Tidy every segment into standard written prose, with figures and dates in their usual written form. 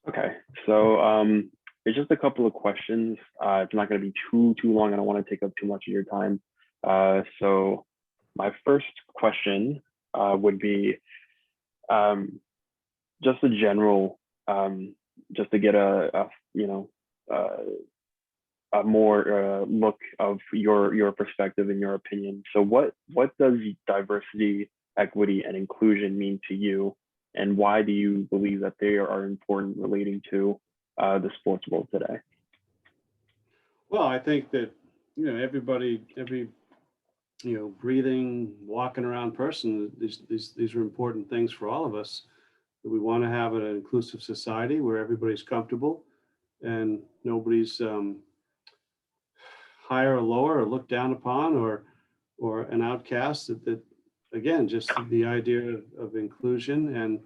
Okay, so it's just a couple of questions. It's not going to be too long. I don't want to take up too much of your time. So my first question would be um, just a general, just to get uh, a more look of your perspective and your opinion. So what does diversity, equity, and inclusion mean to you, and why do you believe that they are important relating to the sports world today? Well, I think that everybody, every breathing, walking around person, these are important things for all of us. We want to have an inclusive society where everybody's comfortable and nobody's higher or lower or looked down upon or an outcast. That again, just the idea of inclusion and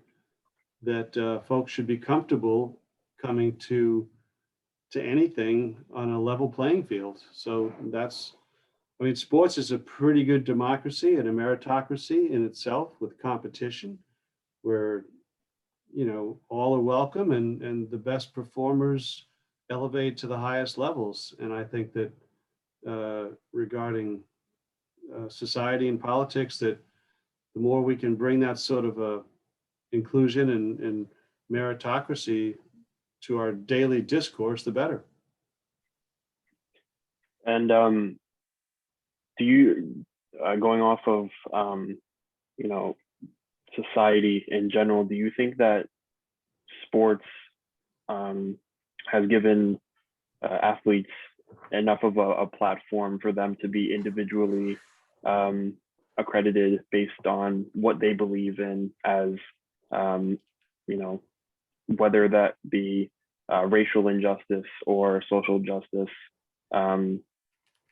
that folks should be comfortable coming to anything on a level playing field. So that's, I mean, sports is a pretty good democracy and a meritocracy in itself with competition where, all are welcome and the best performers elevate to the highest levels. And I think that regarding society and politics, that the more we can bring that sort of a inclusion and meritocracy to our daily discourse, the better. And do you, going off of you know society in general, do you think that sports um, has given athletes enough of a platform for them to be individually um, accredited based on what they believe in as um, you know whether that be racial injustice or social justice, um,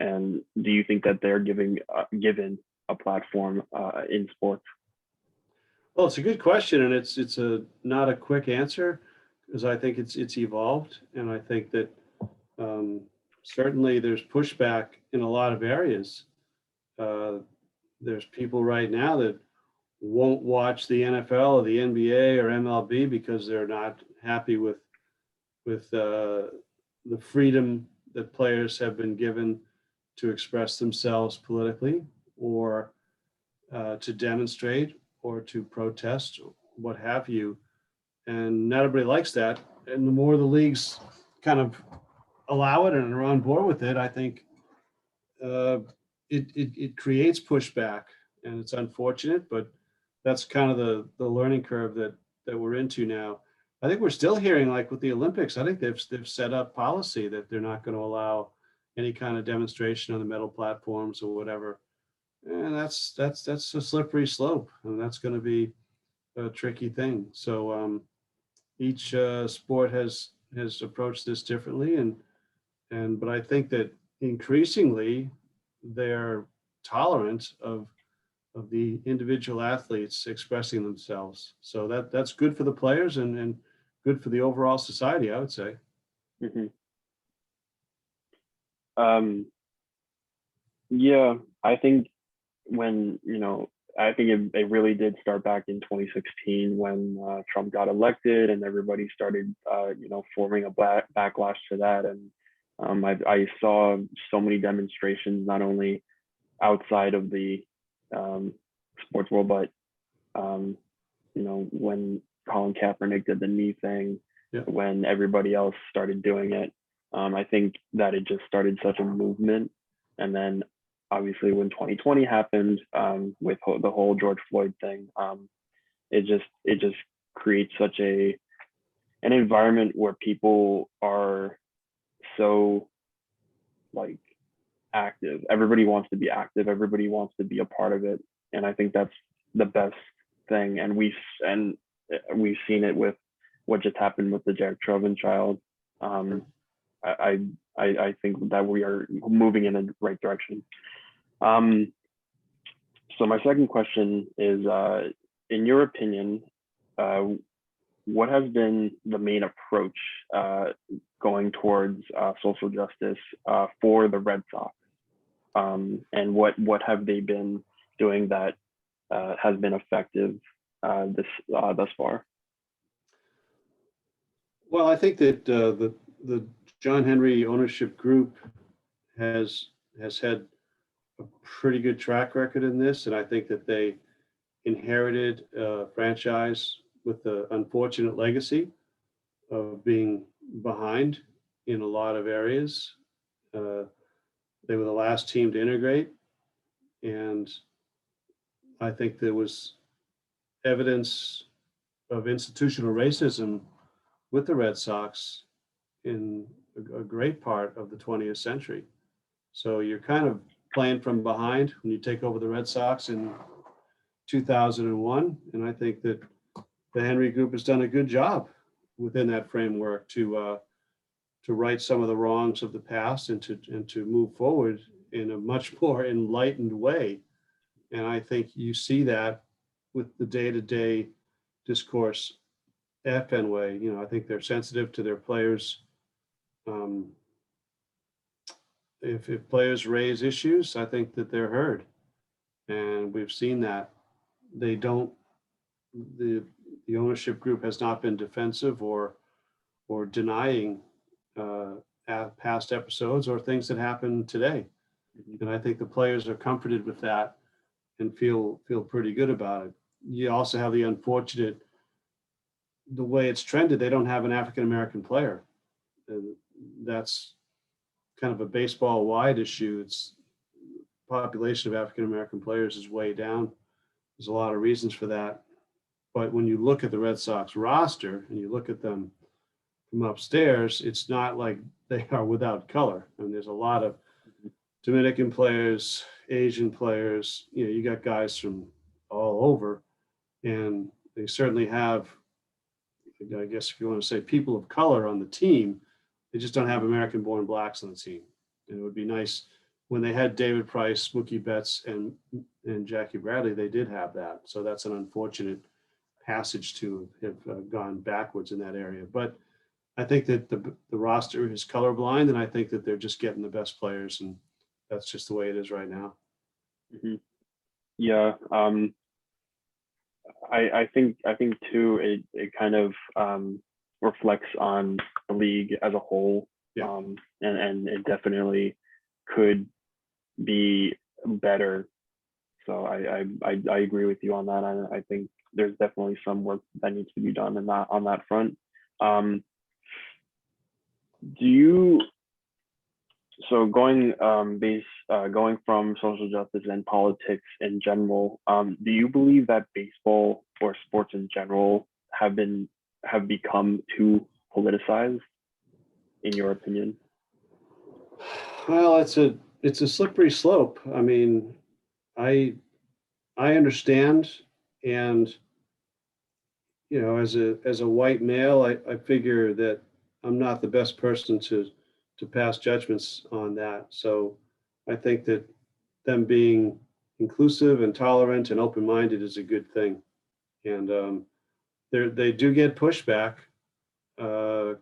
and do you think that they're given a platform in sports? Well, it's a good question, and it's a not a quick answer because I think it's evolved, and I think that um, certainly there's pushback in a lot of areas. Uh, there's people right now that won't watch the NFL or the NBA or MLB because they're not happy with the freedom that players have been given to express themselves politically or to demonstrate or to protest, what have you. And not everybody likes that. And the more the leagues kind of allow it and are on board with it, I think uh, it creates pushback, and it's unfortunate, but that's kind of the learning curve that we're into now. I think we're still hearing like with the Olympics. I think they've set up policy that they're not going to allow any kind of demonstration on the metal platforms or whatever, and that's a slippery slope, and that's going to be a tricky thing. So each sport has approached this differently, and but I think that increasingly they're tolerant of the individual athletes expressing themselves. So that's good for the players and good for the overall society, I would say. Mm-hmm. Um, yeah, I think when I think it really did start back in 2016 when Trump got elected and everybody started forming a backlash to that. And I saw so many demonstrations not only outside of the um, sports world, but when Colin Kaepernick did the knee thing, Yeah. when everybody else started doing it, I think that it just started such a movement. And then obviously when 2020 happened with the whole George Floyd thing, it just creates such an environment where people are so like active. Everybody wants to be active. Everybody wants to be a part of it, and I think that's the best thing. And we've seen it with what just happened with the Jack Chauvin child. Um, I, I think that we are moving in the right direction. Um, so my second question is, in your opinion, uh, what has been the main approach uh, going towards social justice for the Red Sox? And what have they been doing that has been effective this thus far? Well, I think that the John Henry ownership group has has had a pretty good track record in this, and I think that they inherited a franchise with the unfortunate legacy of being behind in a lot of areas. Uh, they were the last team to integrate, and I think there was evidence of institutional racism with the Red Sox in a great part of the 20th century. So you're kind of playing from behind when you take over the Red Sox in 2001. And I think that the Henry Group has done a good job within that framework to right some of the wrongs of the past and to move forward in a much more enlightened way. And I think you see that with the day-to-day discourse at Fenway. You know, I think they're sensitive to their players. Um, if players raise issues, I think that they're heard, and we've seen that. They don't. The the ownership group has not been defensive or denying uh, past episodes or things that happened today, and I think the players are comforted with that and feel pretty good about it. You also have the unfortunate the way it's trended. They don't have an African American player, and that's kind of a baseball wide issue. It's population of African American players is way down. There's a lot of reasons for that. But when you look at the Red Sox roster and you look at them from upstairs, it's not like they are without color. I mean, there's a lot of Dominican players, Asian players, you know, you got guys from all over, and they certainly have, I guess if you want to say people of color on the team, they just don't have American born blacks on the team. And it would be nice when they had David Price, Mookie Betts, and Jackie Bradley, they did have that. So that's an unfortunate passage to have gone backwards in that area. But I think that the roster is colorblind, and I think that they're just getting the best players, and that's just the way it is right now. Mm-hmm. Yeah, I think too it kind of reflects on the league as a whole, Yeah. and it definitely could be better. So I agree with you on that. I think there's definitely some work that needs to be done in that on that front. Do you so going from social justice and politics in general, do you believe that baseball or sports in general have become too politicized, in your opinion? Well, it's a slippery slope. I mean, I I understand, and you know, as a white male, I figure that I'm not the best person to pass judgments on that. So I think that them being inclusive and tolerant and open-minded is a good thing. And they do get pushback. Uh,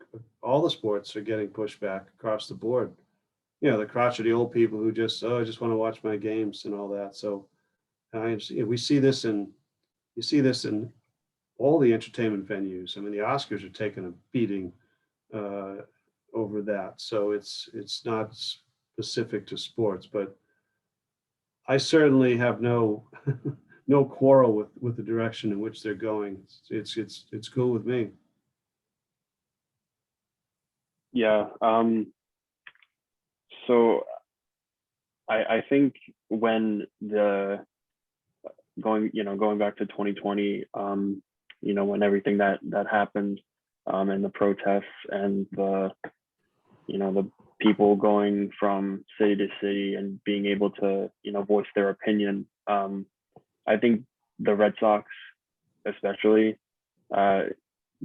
all the sports are getting pushback across the board. You know, the crotchety old people who just, oh, I just want to watch my games and all that. So we see this in you see this in all the entertainment venues. I mean, the Oscars are taking a beating uh, over that. So it's not specific to sports, but I certainly have no no quarrel with the direction in which they're going. It's cool with me. Yeah. So I think when the going back to 2020, when everything that happened, and the protests and the people going from city to city and being able to voice their opinion. I think the Red Sox especially uh,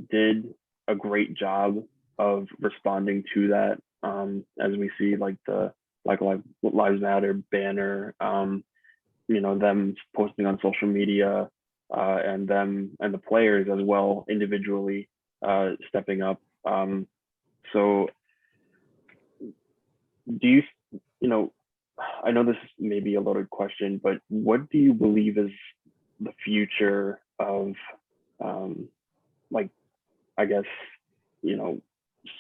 did a great job of responding to that, as we see like the Lives Matter banner, them posting on social media, and them and the players as well individually stepping up. So do you know, I know this may be a loaded question, but what do you believe is the future of, like, I guess, you know,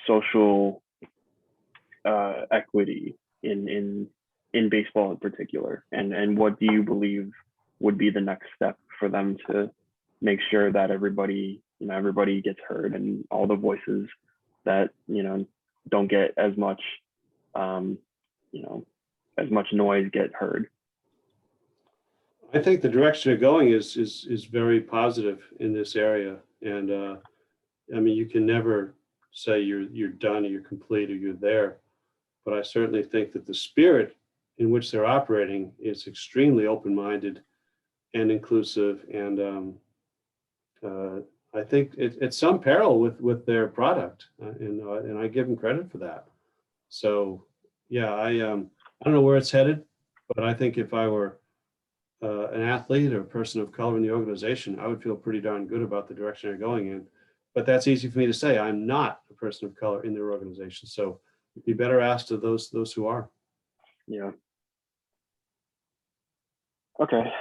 social equity in baseball in particular, and what do you believe would be the next step for them to make sure that everybody gets heard, and all the voices that don't get as much um, you know as much noise get heard. I think the direction of going is very positive in this area. And I mean, you can never say you're done or you're complete or you're there. But I certainly think that the spirit in which they're operating is extremely open-minded and inclusive. And I think it's some parallel with their product, and I give them credit for that. So yeah, I don't know where it's headed, but I think if I were an athlete or a person of color in the organization, I would feel pretty darn good about the direction they're going in. But that's easy for me to say. I'm not a person of color in their organization, so it'd be better asked of those who are. Yeah. Okay.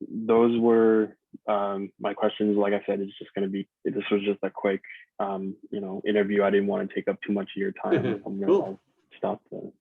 Those were my questions. Like I said, it's just going to be, this was just a quick, interview. I didn't want to take up too much of your time. Cool. I'll stop the